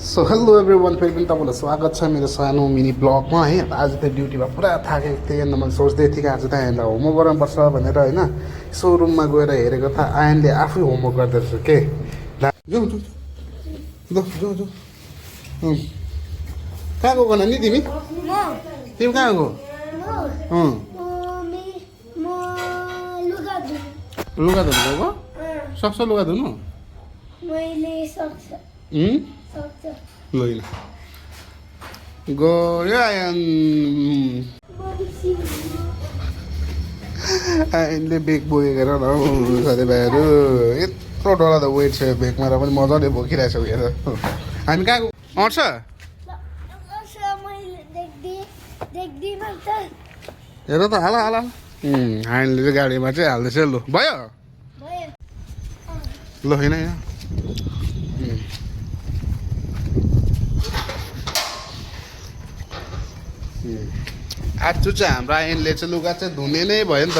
So hello everyone, फेरि पनि तपाईँलाई स्वागत छ मेरो सानो मिनी ब्लगमा है। आज त ड्युटीमा पुरा थाकेको थिएँ अन्त मैले सोच्दै थिएँ कि आज त आयनलाई होमवर्क गराउनुपर्छ भनेर होइन। सोरुममा गएर हेरेको त आयनले आफै होमवर्क गर्दो रहेछ के। जाउँ जाउँ जाउँ कहाँ गएको नि तिमी? तिमी कहाँ गएको? लुगा धुनु गएको? सक्छ लुगा धुनु? लैन गयो आयन। आयनले बेग बोकेर साथीभाइहरू यत्रो डर त वेट छ बेगमा र पनि मजाले बोकिरहेछ हेर। हामी कहाँ अँट्छ हेर त हाल हाल। आयनले चाहिँ गाडीमा चाहिँ हाल्दैछ। लु भयो ल होइन आज चाहिँ हाम्रो आयनले चाहिँ लुगा चाहिँ धुने नै भयो नि त।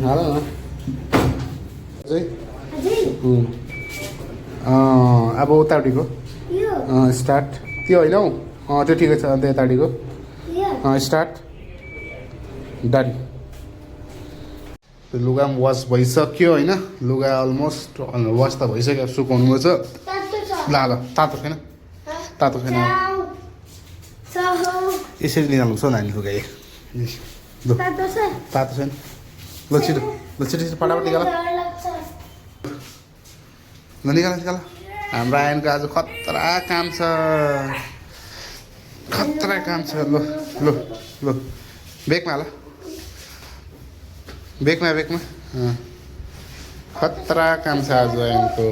हाल न अब उतापट्टिको स्टार्ट त्यो होइन हौ त्यो ठिकै छ। अन्त यतापट्टिको स्टार्ट डन। लुगा पनि वास भइसक्यो होइन। लुगा अलमोस्ट वास त भइसक्यो, सुकाउनु पर्छ। ल ल तातो छैन तातो छैन यसरी निकाल्नु छ नानी लुगा। ल तातो छैन ल छिटो ल छिटो छिटो फटाफट निकाल ल निकाल निकाल। हाम्रो आयनको आज खतरा काम छ खतरा काम छ। ल ल ल बेगमा ल बेगमा बेगमा खतरा काम छ आज आयनको।